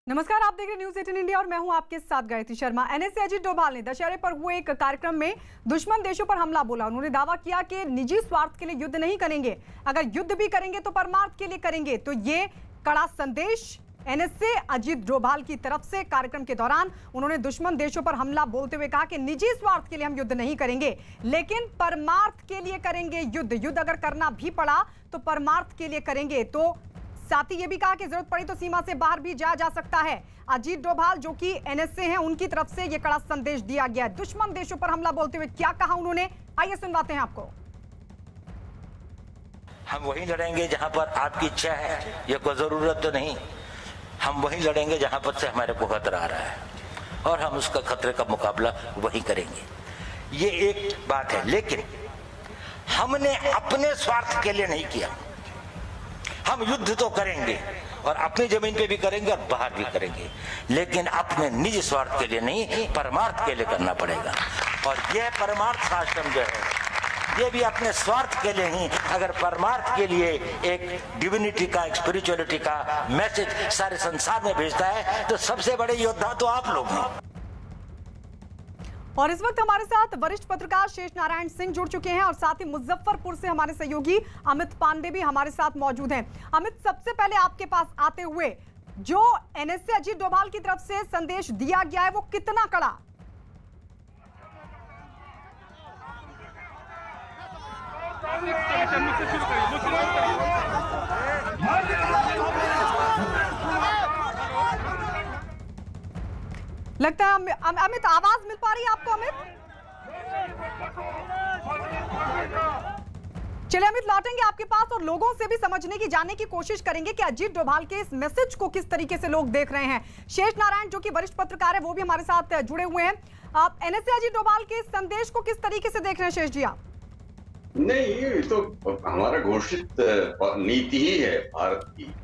नमस्कार, आप देख रहे न्यूज 18 इंडिया और मैं हूं आपके साथ गायत्री शर्मा। एनएसए अजीत डोभाल ने दशहरे पर हुए एक कार्यक्रम में दुश्मन देशों पर हमला बोला। उन्होंने दावा किया कि निजी स्वार्थ के लिए युद्ध नहीं करेंगे, अगर युद्ध भी करेंगे तो परमार्थ के लिए करेंगे। तो ये कड़ा संदेश एनएसए अजीत डोभाल की तरफ से कार्यक्रम के दौरान उन्होंने दुश्मन देशों पर हमला बोलते हुए कहा कि निजी स्वार्थ के लिए हम युद्ध नहीं करेंगे, लेकिन परमार्थ के लिए करेंगे युद्ध। युद्ध अगर करना भी पड़ा तो परमार्थ के लिए करेंगे। तो साथ ही ये भी कहा कि जरूरत पड़ी तो सीमा से बाहर भी जाया जा सकता है। अजीत डोभाल जो कि एनएसए हैं, उनकी तरफ से ये कड़ा संदेश दिया गया। दुश्मन देशों पर हमला बोलते हुए क्या कहा उन्होंने, आइए सुनवाते हैं आपको। हम वहीं लड़ेंगे जहां पर आपकी इच्छा है, ये कोई जरूरत तो नहीं। हम वहीं लड़ेंगे जहां पर से हमारे को खतरा आ रहा है और हम उसका खतरे का मुकाबला वहीं करेंगे। ये एक बात है, लेकिन हमने अपने स्वार्थ के लिए नहीं किया। हम युद्ध तो करेंगे और अपनी जमीन पे भी करेंगे और बाहर भी करेंगे, लेकिन अपने निजी स्वार्थ के लिए नहीं, परमार्थ के लिए करना पड़ेगा। और यह परमार्थ शासन जो है ये भी अपने स्वार्थ के लिए नहीं, अगर परमार्थ के लिए एक डिविनिटी का, एक स्पिरिचुअलिटी का मैसेज सारे संसार में भेजता है तो सबसे बड़े योद्धा तो आप लोग हैं। और इस वक्त हमारे साथ वरिष्ठ पत्रकार शेष नारायण सिंह जुड़ चुके हैं और साथ ही मुजफ्फरपुर से हमारे सहयोगी अमित पांडे भी हमारे साथ मौजूद हैं। अमित, सबसे पहले आपके पास आते हुए जो एनएसए अजीत डोभाल की तरफ से संदेश दिया गया है वो कितना कड़ा? लगता है अमित, आवाज मिल पा रही है आपको? अमित, चलिए अमित, लौटेंगे आपके पास और लोगों से भी समझने की, जानने की कोशिश करेंगे कि अजीत डोभाल के इस मैसेज को किस तरीके से लोग देख रहे हैं। शेष नारायण जो कि वरिष्ठ पत्रकार है वो भी हमारे साथ जुड़े हुए हैं। आप एनएसए अजीत डोभाल के इस संदेश को किस तरीके से देख रहे हैं शेष जी? आप नहीं, ये तो हमारा घोषित नीति ही है भारत की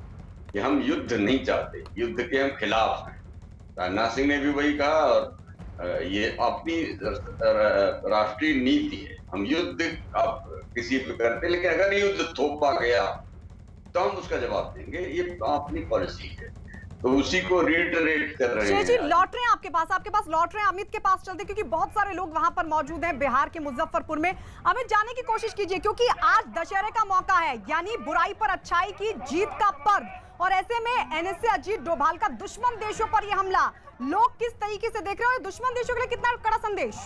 कि हम युद्ध नहीं चाहते, युद्ध के हम खिलाफ हैं। राजनाथ सिंह ने भी वही कहा और ये अपनी राष्ट्रीय नीति है। हम युद्ध आप किसी पे करते, लेकिन अगर युद्ध थोपा गया तो हम उसका जवाब देंगे। ये अपनी पॉलिसी है, तो उसी को रिटरेट कर रहे हैं। जी, लौट रहे हैं आपके पास लौट रहे हैं। अमित के पास चलते, क्योंकि बहुत सारे लोग वहां पर मौजूद हैं बिहार के मुजफ्फरपुर में। अमित, जाने की कोशिश कीजिए, क्योंकि आज दशहरे का मौका है, यानी बुराई पर अच्छाई की जीत का पर्व, और ऐसे में एनएसए अजीत डोभाल का दुश्मन देशों पर यह हमला लोग किस तरीके से देख रहे हैं? दुश्मन देशों के लिए कितना कड़ा संदेश?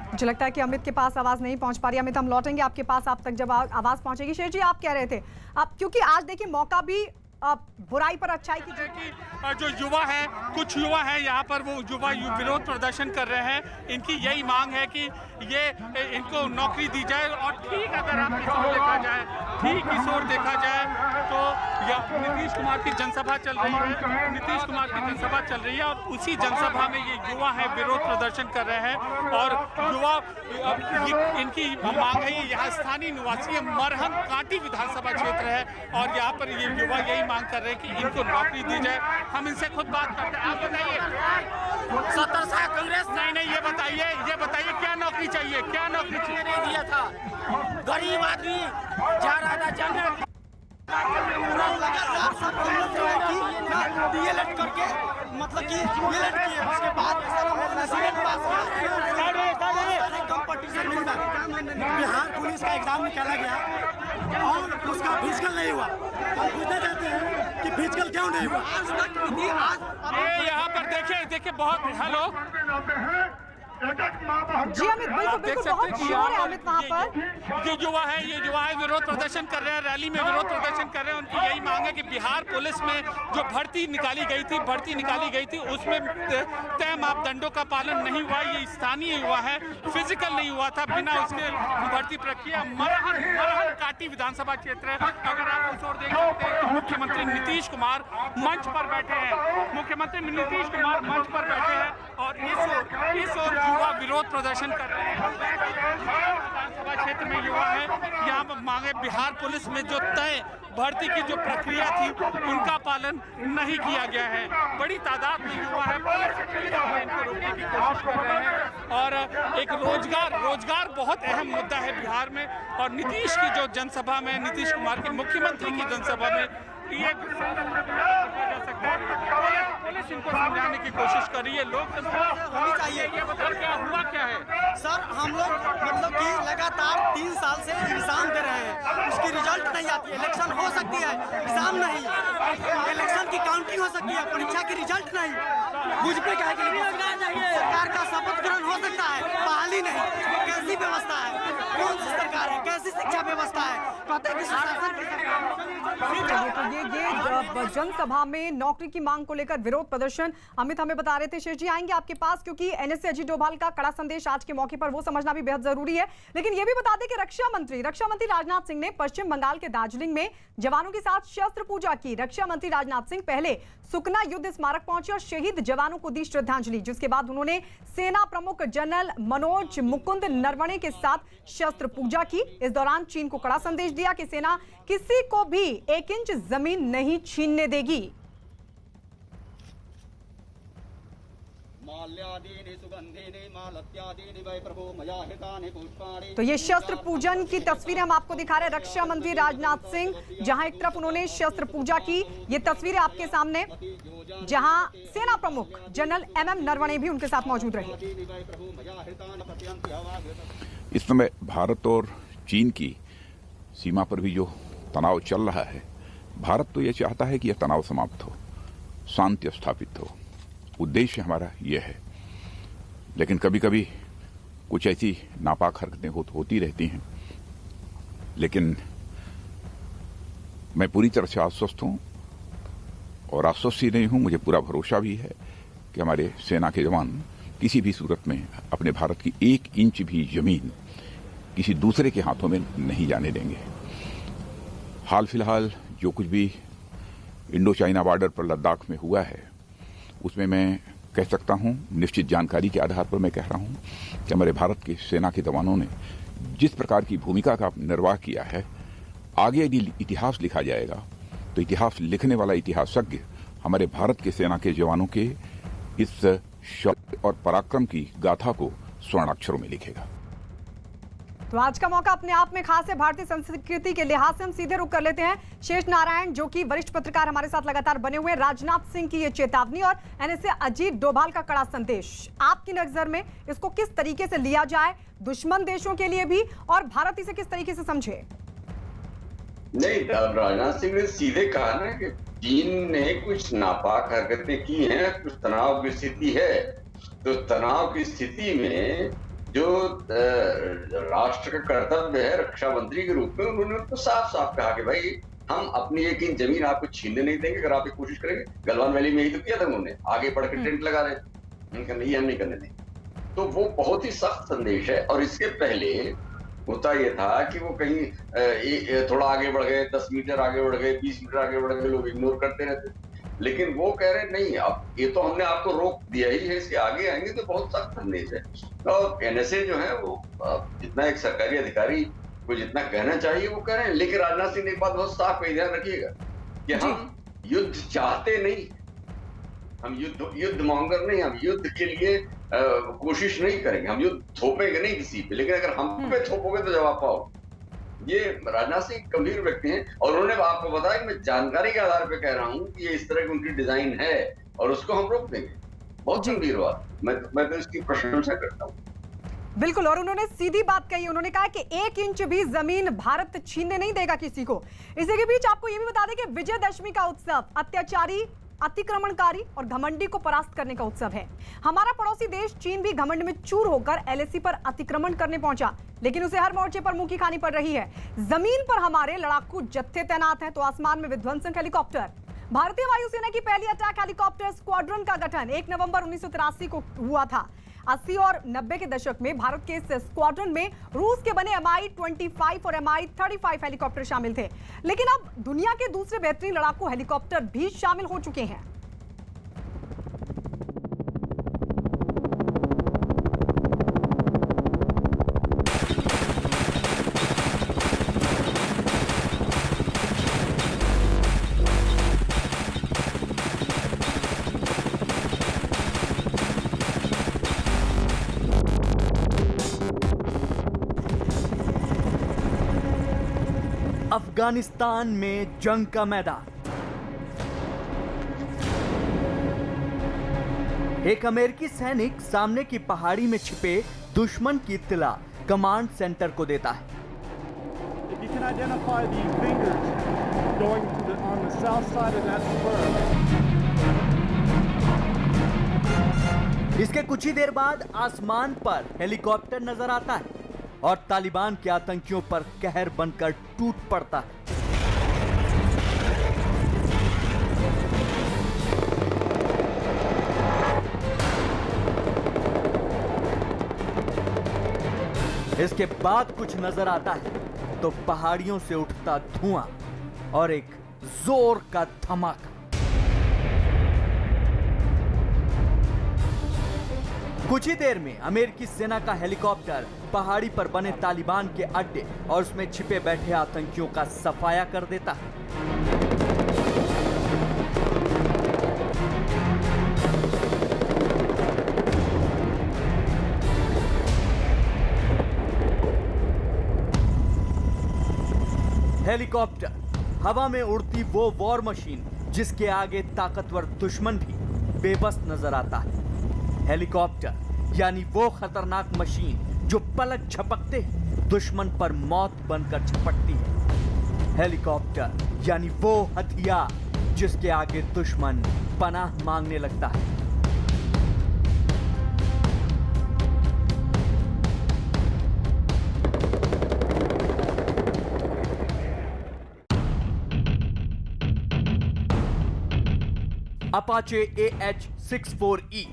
मुझे लगता है कि अमित के पास आवाज नहीं पहुंच पा रही। अमित, हम लौटेंगे आपके पास आप तक जब आवाज पहुंचेगी। शेष जी, आप कह रहे थे आप, क्योंकि आज देखिए मौका भी बुराई पर अच्छाई की जो युवा है, कुछ युवा है यहाँ पर, वो युवा विरोध प्रदर्शन कर रहे हैं। इनकी यही मांग है कि ये इनको नौकरी दी जाए। और ठीक अगर आप किशोर देखा जाए, ठीक किशोर देखा जाए तो नीतीश कुमार की जनसभा चल रही है, नीतीश कुमार की जनसभा चल रही है और उसी जनसभा में ये युवा है विरोध प्रदर्शन कर रहे हैं। और युवा इनकी मांग है, यहाँ स्थानीय निवासी मरहम कांटी विधानसभा क्षेत्र है और यहाँ पर ये युवा यही मांग कर रहे हैं कि इनको नौकरी दी जाए। हम इनसे खुद बात करते हैं। आप बताइए, 70 साल कांग्रेस नहीं, ये बताइए क्या नौकरी चाहिए, क्या नौकरी चाहिए? नहीं दिया था, गरीब आदमी जा रहा था जंग डीएलएड करके, मतलब कि डीएलएड किए, उसके बाद कंपटीशन मिल गया। बिहार पुलिस का एग्जाम निकाला गया और उसका फिजिकल नहीं हुआ। हम पूछना चाहते हैं कि फिजिकल क्यों नहीं हुआ? ये यहाँ पर देखिए बहुत हेलो जी अमित, बिल्कुल बहुत शोर है अमित वहाँ पर। ये युवा है विरोध प्रदर्शन कर रहे हैं, रैली में विरोध प्रदर्शन कर रहे हैं। उनकी यही मांग है कि बिहार पुलिस में जो भर्ती निकाली गई थी उसमें तय मापदंडों का पालन नहीं हुआ। ये स्थानीय युवा है, फिजिकल नहीं हुआ था, बिना उसके भर्ती प्रक्रिया। मरहम काटी विधानसभा क्षेत्र है। अगर आप उस ओर देख सकते हैं तो मुख्यमंत्री नीतीश कुमार मंच पर बैठे हैं। और इस ओर युवा विरोध प्रदर्शन कर रहे हैं। विधानसभा क्षेत्र में युवा है, यहाँ पर मांगे बिहार पुलिस में जो तय भर्ती की जो प्रक्रिया थी उनका पालन नहीं किया गया है। बड़ी तादाद में युवा है, इनको रोकने की कोशिश कर रहे हैं। और एक रोजगार बहुत अहम मुद्दा है बिहार में, और नीतीश की जो जनसभा में, नीतीश कुमार की मुख्यमंत्री की जनसभा में ये जा सकता है। पुलिस इनको समझाने की कोशिश कर रही है। लोग होनी चाहिए। ये बता क्या हुआ क्या है सर? हम लोग मतलब कि लगातार 3 साल से एग्जाम दे रहे हैं, उसकी रिजल्ट नहीं आती। इलेक्शन हो सकती है, एग्जाम नहीं, इलेक्शन की काउंटिंग हो सकती है, परीक्षा की रिजल्ट नहीं। मुझ पे क्या सरकार का शपथ ग्रहण हो सकता है, बहाली नहीं। कैसी व्यवस्था है? कौन सी सरकार है? कैसी शिक्षा व्यवस्था है? कहते हैं कि सुशासन की सरकार। तो ये जनसभा में नौकरी की मांग को लेकर विरोध प्रदर्शन अमित हमें बता रहे थे। शेष जी आएंगे आपके पास, क्योंकि एनएसए अजीत डोभाल का कड़ा संदेश आज के मौके पर वो समझना भी बेहद जरूरी है। लेकिन ये भी बता दें कि रक्षा मंत्री राजनाथ सिंह ने पश्चिम बंगाल के दार्जिलिंग में जवानों के साथ शस्त्र पूजा की। रक्षा मंत्री राजनाथ सिंह पहले सुकना युद्ध स्मारक पहुंचे और शहीद जवानों को दी श्रद्धांजलि, जिसके बाद उन्होंने सेना प्रमुख जनरल मनोज मुकुंद नरवणे के साथ शस्त्र पूजा की। इस दौरान चीन को कड़ा संदेश दिया कि सेना किसी को भी 1 इंच जमीन नहीं छीनने देगी। तो ये शस्त्र पूजन की तस्वीरें हम आपको दिखा रहे हैं। रक्षा मंत्री राजनाथ सिंह, जहां एक तरफ उन्होंने शस्त्र पूजा की, ये तस्वीरें आपके सामने, जहां सेना प्रमुख जनरल MM नरवणे भी उनके साथ मौजूद रहे। इस समय भारत और चीन की सीमा पर भी जो तनाव चल रहा है, भारत तो यह चाहता है कि यह तनाव समाप्त हो, शांति स्थापित हो। उद्देश्य हमारा यह है। लेकिन कभी कभी कुछ ऐसी नापाक हरकतें होती रहती हैं। लेकिन मैं पूरी तरह से आश्वस्त हूं, और आश्वस्त ही नहीं हूं, मुझे पूरा भरोसा भी है कि हमारे सेना के जवान किसी भी सूरत में अपने भारत की 1 इंच भी जमीन किसी दूसरे के हाथों में नहीं जाने देंगे। हाल फिलहाल जो कुछ भी इंडो चाइना बॉर्डर पर लद्दाख में हुआ है, उसमें मैं कह सकता हूं, निश्चित जानकारी के आधार पर मैं कह रहा हूं कि हमारे भारत की सेना के जवानों ने जिस प्रकार की भूमिका का निर्वाह किया है, आगे यदि इतिहास लिखा जाएगा तो इतिहास लिखने वाला इतिहासज्ञ हमारे भारत के सेना के जवानों के इस शौर्य और पराक्रम की गाथा को स्वर्णाक्षरों में लिखेगा। तो आज का मौका अपने आप में खास है। भारतीय संस्कृति के लिहाज से हम सीधे रुख कर लेते हैं। शेष नारायण, जो कि वरिष्ठ पत्रकार हमारे साथ लगातार बने हुए हैं, राजनाथ सिंह की ये चेतावनी और एनएसए अजीत डोभाल का कड़ा संदेश, आपकी नजर में इसको किस तरीके से लिया जाए, दुश्मन देशों के लिए भी, और भारत इसे किस तरीके से समझे? नहीं, राजनाथ सिंह ने सीधे कहा ना कि चीन ने कुछ नापाक हरकतें की हैं, कुछ तनाव की स्थिति है। तो तनाव की स्थिति में जो राष्ट्र का कर्तव्य है रक्षा मंत्री के रूप में, उन्होंने उनको साफ साफ कहा कि भाई हम अपनी 1 इंच जमीन आपको छीनने नहीं देंगे अगर आप ये कोशिश करेंगे। गलवान वैली में यही तो किया था उन्होंने, आगे बढ़ के टेंट लगा रहे थे, उनका नहीं, हम नहीं करने देंगे। तो वो बहुत ही सख्त संदेश है। और इसके पहले होता ये था कि वो कहीं थोड़ा आगे बढ़ गए, 10 मीटर आगे बढ़ गए, 20 मीटर आगे बढ़ गए, लोग इग्नोर करते रहते। लेकिन वो कह रहे नहीं, अब ये तो हमने आपको रोक दिया ही है, इसके आगे आएंगे तो बहुत सख्त संदेश है। और एनएसए जो है वो जितना एक सरकारी अधिकारी को जितना कहना चाहिए वो कह रहे हैं। लेकिन राजनाथ सिंह ने एक बात बहुत साफ कही, ध्यान रखिएगा कि हम युद्ध चाहते नहीं, हम युद्ध मॉन्गर नहीं, हम युद्ध के लिए कोशिश नहीं करेंगे, हम युद्ध थोपेंगे नहीं किसी पे, लेकिन अगर हम पे थोपोगे तो जवाब पाओ। ये राजनाथ सिंह गंभीर व्यक्ति हैं, और उन्होंने आपको बताया कि मैं जानकारी के आधार पे कह रहा हूं कि ये इस तरह की उनकी डिजाइन है और उसको हम रोक देंगे। बहुत गंभीर बात, मैं तो इसकी प्रशंसा करता हूं। बिल्कुल, और उन्होंने सीधी बात कही, उन्होंने कहा कि 1 इंच भी जमीन भारत छीनने नहीं देगा किसी को। इसी के बीच आपको यह भी बता दें कि विजयदशमी का उत्सव अत्याचारी, अतिक्रमणकारी और घमंडी को परास्त करने का उत्सव है। हमारा पड़ोसी देश चीन भी घमंड में चूर होकर LAC पर अतिक्रमण करने पहुंचा, लेकिन उसे हर मोर्चे पर मुंह की खानी पड़ रही है। जमीन पर हमारे लड़ाकू जत्थे तैनात हैं, तो आसमान में विध्वंसक हेलीकॉप्टर। भारतीय वायुसेना की पहली अटैक हेलीकॉप्टर स्क्वाड्रन का गठन 1 नवंबर 1983 को हुआ था। 80 और 90 के दशक में भारत के इस स्क्वाड्रन में रूस के बने Mi-25 और Mi-35 हेलीकॉप्टर शामिल थे, लेकिन अब दुनिया के दूसरे बेहतरीन लड़ाकू हेलीकॉप्टर भी शामिल हो चुके हैं। अफगानिस्तान में जंग का मैदान। एक अमेरिकी सैनिक सामने की पहाड़ी में छिपे दुश्मन की इत्तला कमांड सेंटर को देता है। If you can identify the fingers going to on the south side of that spur. इसके कुछ ही देर बाद आसमान पर हेलीकॉप्टर नजर आता है और तालिबान के आतंकियों पर कहर बनकर टूट पड़ता है। इसके बाद कुछ नजर आता है तो पहाड़ियों से उठता धुआं और एक जोर का धमाका। कुछ ही देर में अमेरिकी सेना का हेलीकॉप्टर पहाड़ी पर बने तालिबान के अड्डे और उसमें छिपे बैठे आतंकियों का सफाया कर देता है। हेलीकॉप्टर हवा में उड़ती वो वॉर मशीन जिसके आगे ताकतवर दुश्मन भी बेबस नजर आता है। हेलीकॉप्टर यानी वो खतरनाक मशीन जो पलक झपकते ही दुश्मन पर मौत बनकर झपटती है। हेलीकॉप्टर यानी वो हथियार जिसके आगे दुश्मन पनाह मांगने लगता है। अपाचे AH-64E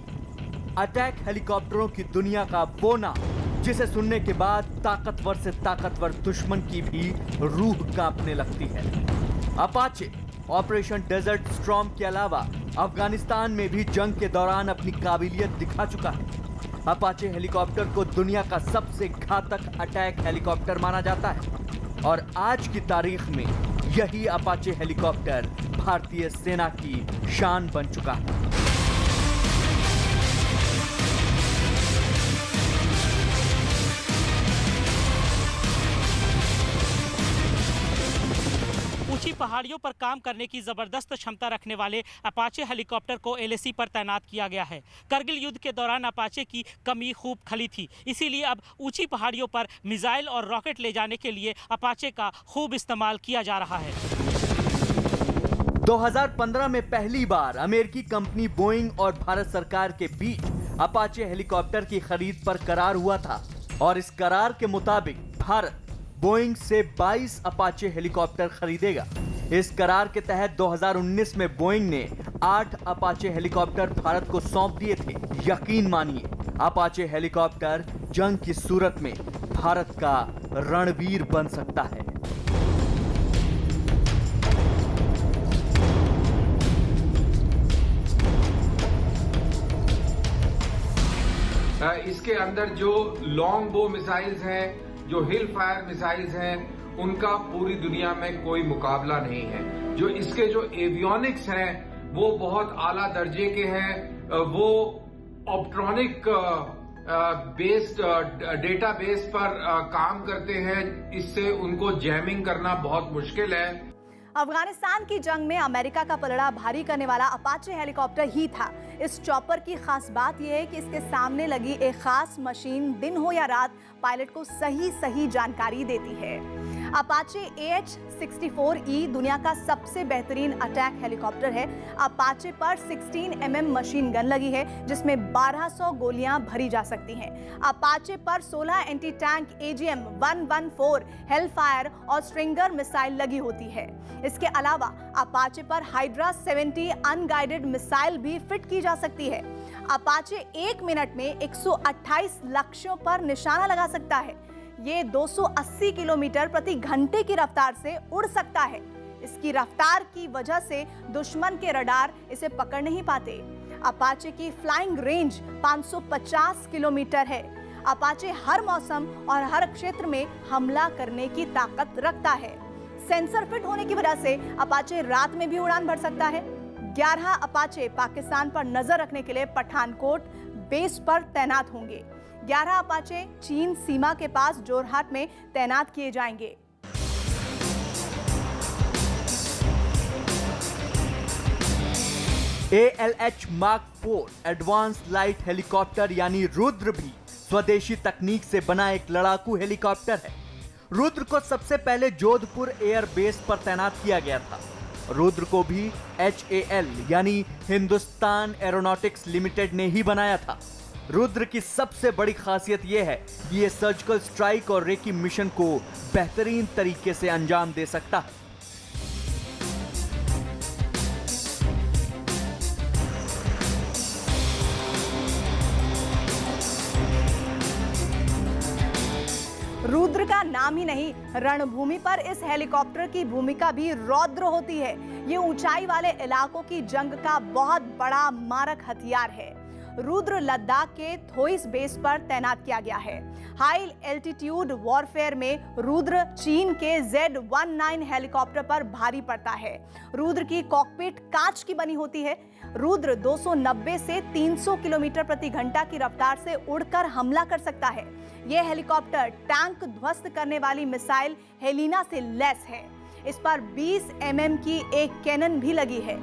अटैक हेलीकॉप्टरों की दुनिया का वो नाम जिसे सुनने के बाद ताकतवर से ताकतवर दुश्मन की भी रूह कांपने लगती है। अपाचे ऑपरेशन डेजर्ट स्टॉर्म के अलावा अफगानिस्तान में भी जंग के दौरान अपनी काबिलियत दिखा चुका है। अपाचे हेलीकॉप्टर को दुनिया का सबसे घातक अटैक हेलीकॉप्टर माना जाता है और आज की तारीख में यही अपाचे हेलीकॉप्टर भारतीय सेना की शान बन चुका है। ऊंची पहाड़ियों पर काम करने की जबरदस्त क्षमता रखने वाले अपाचे हेलीकॉप्टर को LAC पर तैनात किया गया है। करगिल युद्ध के दौरान अपाचे की कमी खूब खली थी, इसीलिए अब ऊंची पहाड़ियों पर मिसाइल और रॉकेट ले जाने के लिए अपाचे का खूब इस्तेमाल किया जा रहा है। 2015 में पहली बार अमेरिकी कंपनी बोइंग और भारत सरकार के बीच अपाचे हेलीकॉप्टर की खरीद पर करार हुआ था और इस करार के मुताबिक भारत बोइंग से 22 अपाचे हेलीकॉप्टर खरीदेगा। इस करार के तहत 2019 में बोइंग ने 8 अपाचे हेलीकॉप्टर भारत को सौंप दिए थे। यकीन मानिए, अपाचे हेलीकॉप्टर जंग की सूरत में भारत का रणवीर बन सकता है। इसके अंदर जो लॉन्ग बो मिसाइल्स हैं, जो हिल फायर मिसाइल्स हैं, उनका पूरी दुनिया में कोई मुकाबला नहीं है। जो इसके जो एवियोनिक्स हैं वो बहुत आला दर्जे के हैं। वो ऑप्ट्रॉनिक बेस्ड डेटाबेस पर काम करते हैं। इससे उनको जैमिंग करना बहुत मुश्किल है। अफगानिस्तान की जंग में अमेरिका का पलड़ा भारी करने वाला अपाचे हेलीकॉप्टर ही था। इस चॉपर की खास बात यह है कि इसके सामने लगी एक खास मशीन दिन हो या रात पायलट को सही जानकारी देती है। अपाचे AH-64E दुनिया का सबसे बेहतरीन अटैक हेलीकॉप्टर है। अपाचे पर 16 mm मशीन गन लगी है जिसमें 1200 गोलियां भरी जा सकती हैं। अपाचे पर 16 एंटी टैंक AGM-114 हेलफायर और स्ट्रिंगर मिसाइल लगी होती है। इसके अलावा अपाचे पर हाइड्रा 70 अनगाइडेड मिसाइल भी फिट की जा सकती है। अपाचे 1 मिनट में 128 लक्ष्यों पर निशाना लगा सकता है। ये 280 किलोमीटर प्रति घंटे की रफ्तार से उड़ सकता है। इसकी रफ्तार की वजह से दुश्मन के रडार इसे पकड़ नहीं पाते। अपाचे की फ्लाइंग रेंज 550 किलोमीटर है। अपाचे हर मौसम और हर क्षेत्र में हमला करने की ताकत रखता है। सेंसर फिट होने की वजह से अपाचे रात में भी उड़ान भर सकता है। 11 अपाचे पाकिस्तान पर नजर रखने के लिए पठानकोट बेस पर तैनात होंगे। 11 अपाचे चीन सीमा के पास जोरहाट में तैनात किए जाएंगे। ALH Mark 4 advance light helicopter यानी रुद्र भी स्वदेशी तकनीक से बना एक लड़ाकू हेलीकॉप्टर है। रुद्र को सबसे पहले जोधपुर एयर बेस पर तैनात किया गया था। रुद्र को भी HAL यानी हिंदुस्तान एरोनॉटिक्स लिमिटेड ने ही बनाया था। रुद्र की सबसे बड़ी खासियत यह है कि यह सर्जिकल स्ट्राइक और रेकी मिशन को बेहतरीन तरीके से अंजाम दे सकता है। रुद्र का नाम ही नहीं, रणभूमि पर इस हेलीकॉप्टर की भूमिका भी रौद्र होती है। ये ऊंचाई वाले इलाकों की जंग का बहुत बड़ा मारक हथियार है। रुद्र लद्दाख के थोइस बेस पर तैनात किया गया है। हाई एल्टीट्यूड वॉरफेयर में रुद्र चीन के Z-19 हेलीकॉप्टर पर भारी पड़ता है। रुद्र की कॉकपिट कांच की बनी होती है। रुद्र 290 से 300 किलोमीटर प्रति घंटा की रफ्तार से उड़कर हमला कर सकता है। यह हेलीकॉप्टर टैंक ध्वस्त करने वाली मिसाइल हेलिना से लैस है। इस पर 20 mm की एक कैनन भी लगी है।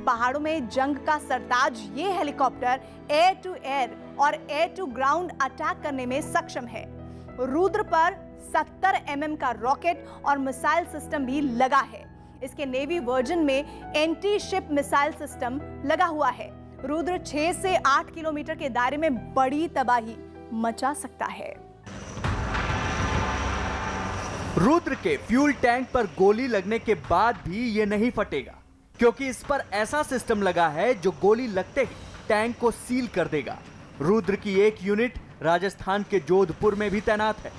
पहाड़ों में जंग का सरताज ये हेलीकॉप्टर एयर टू एयर और एयर टू ग्राउंड अटैक करने में सक्षम है। रुद्र पर 70 mm का रॉकेट और मिसाइल सिस्टम भी लगा है। इसके नेवी वर्जन में एंटी शिप मिसाइल सिस्टम लगा हुआ है। रुद्र 6 से 8 किलोमीटर के दायरे में बड़ी तबाही मचा सकता है। रुद्र के फ्यूल टैंक पर गोली लगने के बाद भी ये नहीं फटेगा, क्योंकि इस पर ऐसा सिस्टम लगा है जो गोली लगते ही टैंक को सील कर देगा। रुद्र की एक यूनिट राजस्थान के जोधपुर में भी तैनात है,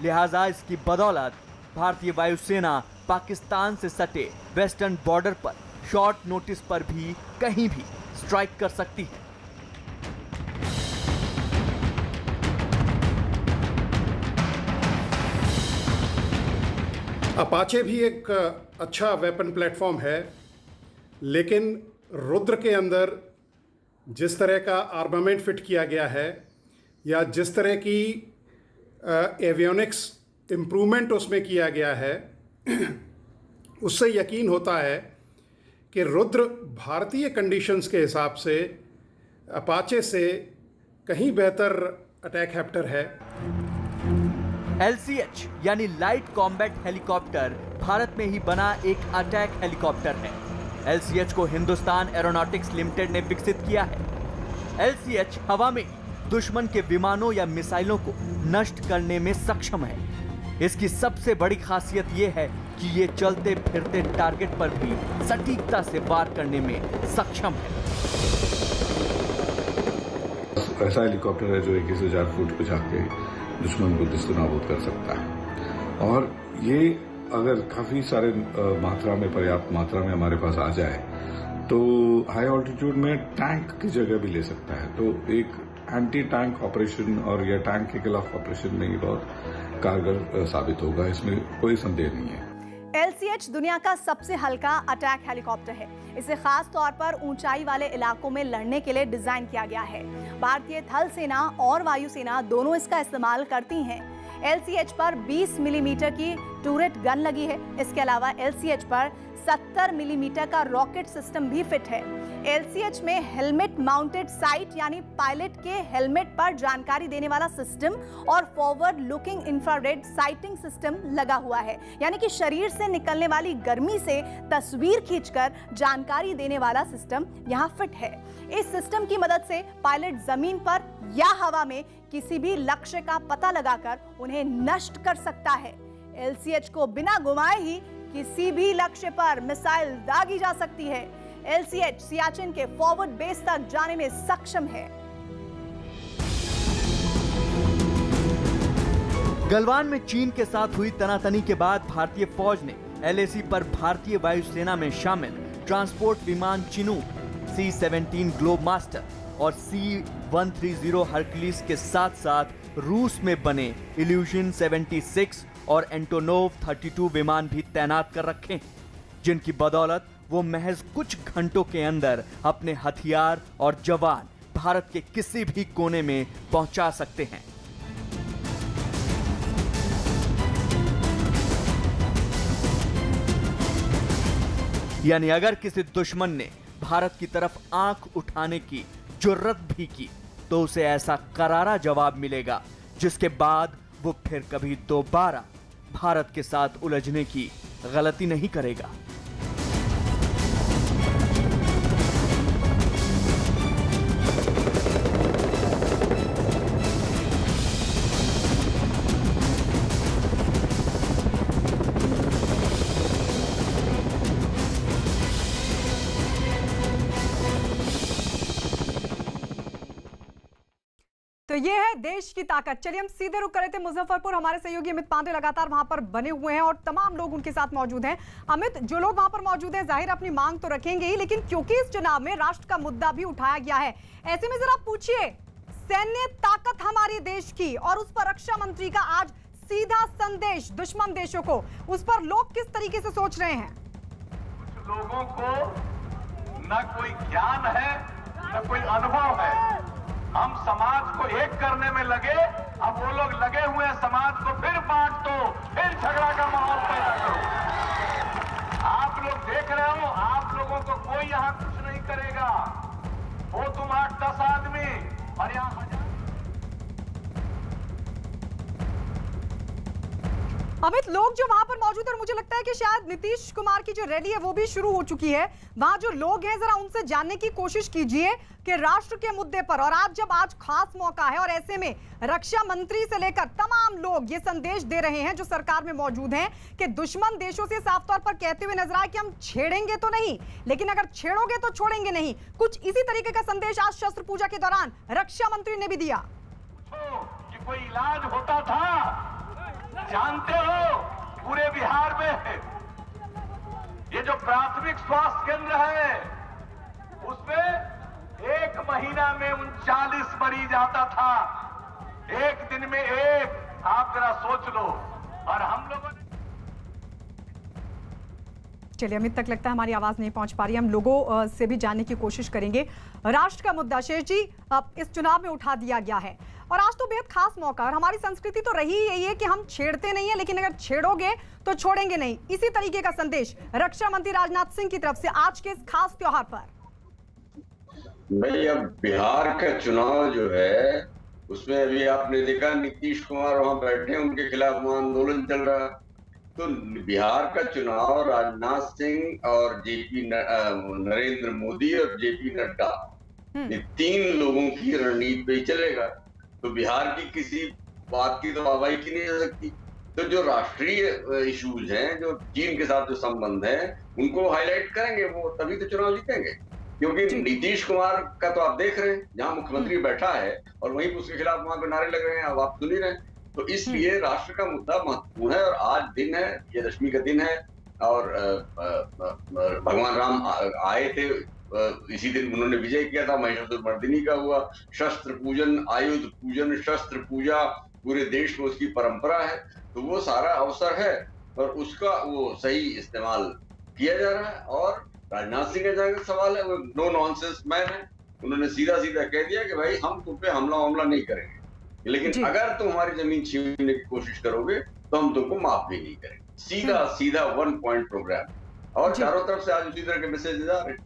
लिहाजा इसकी बदौलत भारतीय वायुसेना पाकिस्तान से सटे वेस्टर्न बॉर्डर पर शॉर्ट नोटिस पर भी कहीं भी स्ट्राइक कर सकती है। अपाचे भी एक अच्छा वेपन प्लेटफॉर्म है, लेकिन रुद्र के अंदर जिस तरह का आर्मामेंट फिट किया गया है या जिस तरह की एवियोनिक्स इम्प्रूवमेंट उसमें किया गया है, उससे यकीन होता है कि रुद्र भारतीय कंडीशंस के हिसाब से अपाचे से कहीं बेहतर अटैक हेप्टर है। LCH यानी लाइट कॉम्बैट हेलीकॉप्टर भारत में ही बना एक अटैक हेलीकॉप्टर है। LCH को हिंदुस्तान एरोनॉटिक्स लिमिटेड ने विकसित किया है। LCH हवा में दुश्मन के विमानों या मिसाइलों को नष्ट करने में सक्षम है। इसकी सबसे बड़ी खासियत यह है कि ये चलते फिरते टारगेट पर भी सटीकता से वार करने में सक्षम है। ऐसा हेलीकॉप्टर है जो 21,000 फुट पे जाके दुश्मन को निस्तनाबूद कर सकता है, और ये अगर काफी सारे मात्रा में, पर्याप्त मात्रा में हमारे पास आ जाए तो हाई ऑल्टीट्यूड में टैंक की जगह भी ले सकता है। तो एक एंटी टैंक ऑपरेशन और या टैंक के खिलाफ ऑपरेशन में ये बहुत कारगर साबित होगा, इसमें कोई संदेह नहीं है। LCH दुनिया का सबसे हल्का अटैक हेलीकॉप्टर है। इसे खास तौर पर ऊंचाई वाले इलाकों में लड़ने के लिए डिजाइन किया गया है। भारतीय थल सेना और वायुसेना दोनों इसका इस्तेमाल करती हैं। LCH पर 20 मिलीमीटर की टूरेट गन लगी है। इसके अलावा LCH पर 70 मिलीमीटर का रॉकेट सिस्टम भी फिट है। LCH में हेलमेट माउंटेड साइट यानी पायलट के हेलमेट पर जानकारी देने वाला सिस्टम और forward looking infrared sighting system लगा हुआ है, यानी कि शरीर से निकलने वाली गर्मी से तस्वीर खींचकर जानकारी देने वाला सिस्टम यहाँ फिट है। इस सिस्टम की मदद से पायलट जमीन पर या हवा में किसी भी लक्ष्य का पता लगाकर उन्हें नष्ट कर सकता है। LCH को बिना घुमाए ही किसी भी लक्ष्य पर मिसाइल दागी जा सकती है। LCH सियाचिन के फॉरवर्ड बेस तक जाने में सक्षम है। गलवान में चीन के साथ हुई तनातनी के बाद भारतीय फौज ने LAC पर भारतीय वायुसेना में शामिल ट्रांसपोर्ट विमान चिनूक, C-17 ग्लोब मास्टर और C-130 हरक्यूलिस के साथ साथ रूस में बने इल्यूशन 76 और एंटोनोव 32 विमान भी तैनात कर रखे हैं, जिनकी बदौलत वो महज कुछ घंटों के अंदर अपने हथियार और जवान भारत के किसी भी कोने में पहुंचा सकते हैं। यानी अगर किसी दुश्मन ने भारत की तरफ आंख उठाने की जुर्रत भी की, तो उसे ऐसा करारा जवाब मिलेगा जिसके बाद वो फिर कभी दोबारा भारत के साथ उलझने की गलती नहीं करेगा। तो ये है देश की ताकत। चलिए हम सीधे रुक करे थे मुजफ्फरपुर। हमारे सहयोगी अमित पांडे लगातार वहां पर बने हुए हैं और तमाम लोग उनके साथ मौजूद हैं। अमित, जो लोग वहां पर मौजूद हैं जाहिर अपनी मांग तो रखेंगे ही, लेकिन क्योंकि इस चुनाव में राष्ट्र का मुद्दा भी उठाया गया है, ऐसे में जरा पूछिए, सैन्य ताकत हमारे देश की और उस पर रक्षा मंत्री का आज सीधा संदेश दुश्मन देशों को, उस पर लोग किस तरीके से सोच रहे हैं? कुछ लोगों को न कोई ज्ञान है न कोई अनुभव है। हम समाज को एक करने में लगे, अब वो लोग लगे हुए हैं समाज को फिर बांट दो, फिर झगड़ा का माहौल पैदा करो। आप लोग देख रहे हो, आप लोगों को कोई यहां कुछ नहीं करेगा। वो तुम 8-10 आदमी और यहां अमित, लोग जो वहां पर मौजूद है, और मुझे लगता है कि शायद नीतीश कुमार की जो रैली है वो भी शुरू हो चुकी है, वहां जो लोग हैं जरा उनसे जानने की कोशिश कीजिए कि राष्ट्र के मुद्दे पर, और आज खास मौका है और ऐसे में रक्षा मंत्री से लेकर तमाम लोग ये संदेश दे रहे हैं जो सरकार में मौजूद हैं कि दुश्मन देशों से साफ तौर पर कहते हुए नजर आए कि हम छेड़ेंगे तो नहीं, लेकिन अगर छेड़ोगे तो छोड़ेंगे नहीं। कुछ इसी तरीके का संदेश आज शस्त्र पूजा के दौरान रक्षा मंत्री ने भी दिया। कि कोई इलाज होता था, जानते हो पूरे बिहार में ये जो प्राथमिक स्वास्थ्य केंद्र है उसमें एक महीना में 39 मरीज आता था, एक दिन में एक। आप जरा सोच लो। और हम लोगों ने, चलिए अमित तक लगता है हमारी आवाज नहीं पहुंच पा रही, हम लोगों से भी जानने की कोशिश करेंगे। राष्ट्र का मुद्दा शेष जी इस चुनाव में उठा दिया गया है और आज तो बेहद खास मौका, और हमारी संस्कृति तो रही यही है कि हम छेड़ते नहीं है, लेकिन अगर छेड़ोगे तो छोड़ेंगे नहीं। इसी तरीके का संदेश रक्षा मंत्री राजनाथ सिंह की तरफ से आज के इस खास त्योहार पर। भाई, अब बिहार का चुनाव जो है उसमें अभी आपने देखा नीतीश कुमार वहां बैठे, उनके खिलाफ वहां आंदोलन चल रहा। तो बिहार का चुनाव राजनाथ सिंह और नरेंद्र मोदी और जेपी नड्डा, ये 3 लोगों की रणनीति पे ही चलेगा। तो बिहार की किसी बात की तो वाहवाही की नहीं जा सकती। तो जो राष्ट्रीय इश्यूज हैं, जो चीन के साथ जो संबंध है, उनको हाईलाइट करेंगे, वो तभी तो चुनाव जीतेंगे। क्योंकि नीतीश कुमार का तो आप देख रहे हैं, जहां मुख्यमंत्री बैठा है और वहीं उसके खिलाफ वहां पे नारे लग रहे हैं, अब आप सुन ही रहे हैं। तो इसलिए राष्ट्र का मुद्दा महत्वपूर्ण है। और आज दिन है, विजयदशमी का दिन है, और भगवान राम आए थे, इसी दिन उन्होंने विजय किया था, महिषासुरमर्दिनी का हुआ। शस्त्र पूजन, आयुध पूजन, शस्त्र पूजा पूरे देश में उसकी परंपरा है। तो वो सारा अवसर है और उसका वो सही इस्तेमाल किया जा रहा है। और राजनाथ सिंह का जहां तक सवाल है, वो नो नॉनसेंस मैन है। उन्होंने सीधा सीधा कह दिया कि भाई हम तुम पे हमला नहीं करेंगे, लेकिन अगर तुम हमारी जमीन छीनने की कोशिश करोगे तो हम तुमको माफ भी नहीं करेंगे। सीधा सीधा 1 पॉइंट प्रोग्राम। और चारों तरफ से आज उसी तरह के मैसेज आ रहे हैं।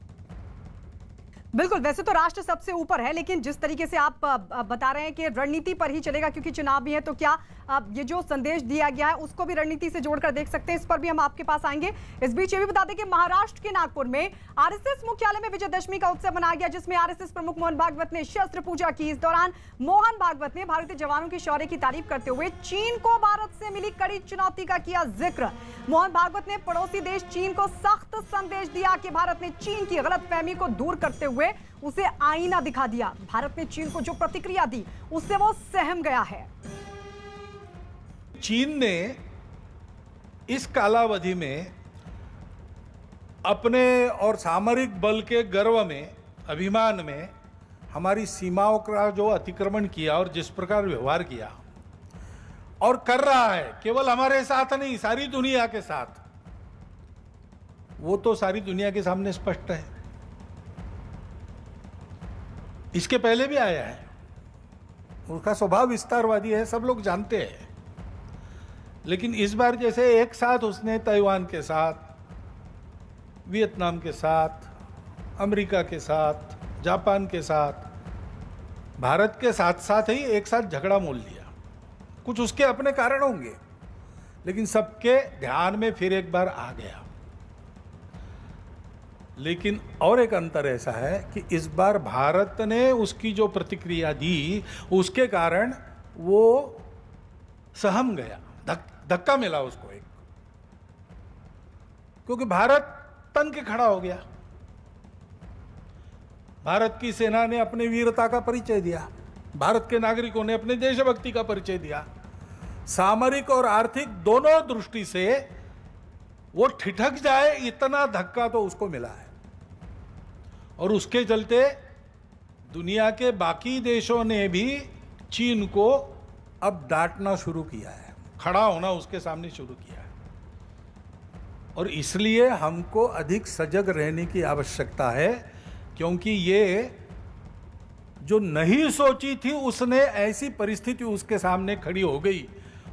बिल्कुल, वैसे तो राष्ट्र सबसे ऊपर है, लेकिन जिस तरीके से आप बता रहे हैं कि रणनीति पर ही चलेगा क्योंकि चुनाव भी है, तो क्या ये जो संदेश दिया गया है उसको भी रणनीति से जोड़कर देख सकते हैं? इस पर भी हम आपके पास आएंगे। इस बीच ये भी बता दें कि महाराष्ट्र के नागपुर में आरएसएस मुख्यालय में विजयदशमी का उत्सव मनाया गया, जिसमें आरएसएस प्रमुख मोहन भागवत ने शस्त्र पूजा की। इस दौरान मोहन भागवत ने भारतीय जवानों के शौर्य की तारीफ करते हुए चीन को भारत से मिली कड़ी चुनौती का किया जिक्र। मोहन भागवत ने पड़ोसी देश चीन को सख्त संदेश दिया कि भारत ने चीन की गलतफहमी को दूर करते हुए उसे आईना दिखा दिया। भारत ने चीन को जो प्रतिक्रिया दी उससे वो सहम गया है। चीन ने इस कालावधि में अपने और सामरिक बल के गर्व में, अभिमान में हमारी सीमाओं का जो अतिक्रमण किया और जिस प्रकार व्यवहार किया और कर रहा है, केवल हमारे साथ नहीं सारी दुनिया के साथ, वो तो सारी दुनिया के सामने स्पष्ट है। इसके पहले भी आया है, उसका स्वभाव विस्तारवादी है, सब लोग जानते हैं। लेकिन इस बार जैसे एक साथ उसने ताइवान के साथ, वियतनाम के साथ, अमेरिका के साथ, जापान के साथ, भारत के साथ साथ ही एक साथ झगड़ा मोल लिया। कुछ उसके अपने कारण होंगे, लेकिन सबके ध्यान में फिर एक बार आ गया। लेकिन और एक अंतर ऐसा है कि इस बार भारत ने उसकी जो प्रतिक्रिया दी, उसके कारण वो सहम गया, धक्का मिला उसको एक, क्योंकि भारत तन के खड़ा हो गया। भारत की सेना ने अपनी वीरता का परिचय दिया, भारत के नागरिकों ने अपने देशभक्ति का परिचय दिया। सामरिक और आर्थिक दोनों दृष्टि से वो ठिठक जाए इतना धक्का तो उसको मिला है, और उसके चलते दुनिया के बाकी देशों ने भी चीन को अब डांटना शुरू किया है, खड़ा होना उसके सामने शुरू किया है। और इसलिए हमको अधिक सजग रहने की आवश्यकता है, क्योंकि ये जो नहीं सोची थी उसने ऐसी परिस्थिति उसके सामने खड़ी हो गई,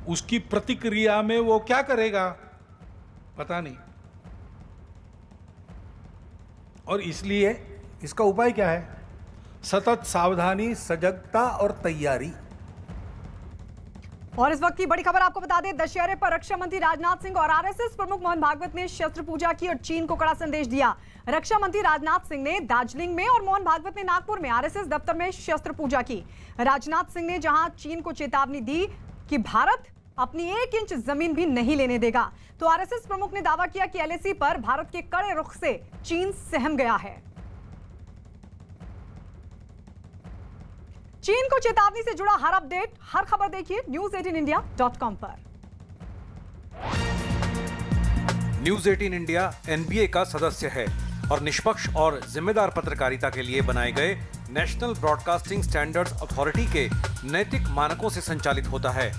उसकी प्रतिक्रिया में वो क्या करेगा पता नहीं। और इसलिए इसका उपाय क्या है? सतत सावधानी, सजगता और तैयारी। और इस वक्त की बड़ी खबर आपको बता दें, दशहरे पर रक्षा मंत्री राजनाथ सिंह और आरएसएस प्रमुख मोहन भागवत ने शस्त्र पूजा की और चीन को कड़ा संदेश दिया। रक्षा मंत्री राजनाथ सिंह ने दार्जिलिंग में और मोहन भागवत ने नागपुर में आरएसएस दफ्तर में शस्त्र पूजा की। राजनाथ सिंह ने जहां चीन को चेतावनी दी कि भारत अपनी 1 इंच जमीन भी नहीं लेने देगा, तो आरएसएस प्रमुख ने दावा किया कि एलएसी पर भारत के कड़े रुख से चीन सहम गया है। चीन को चेतावनी से जुड़ा हर अपडेट, हर खबर देखिए news18india.com पर। न्यूज 18 इंडिया एनबीए का सदस्य है और निष्पक्ष और जिम्मेदार पत्रकारिता के लिए बनाए गए नेशनल ब्रॉडकास्टिंग स्टैंडर्ड्स अथॉरिटी के नैतिक मानकों से संचालित होता है।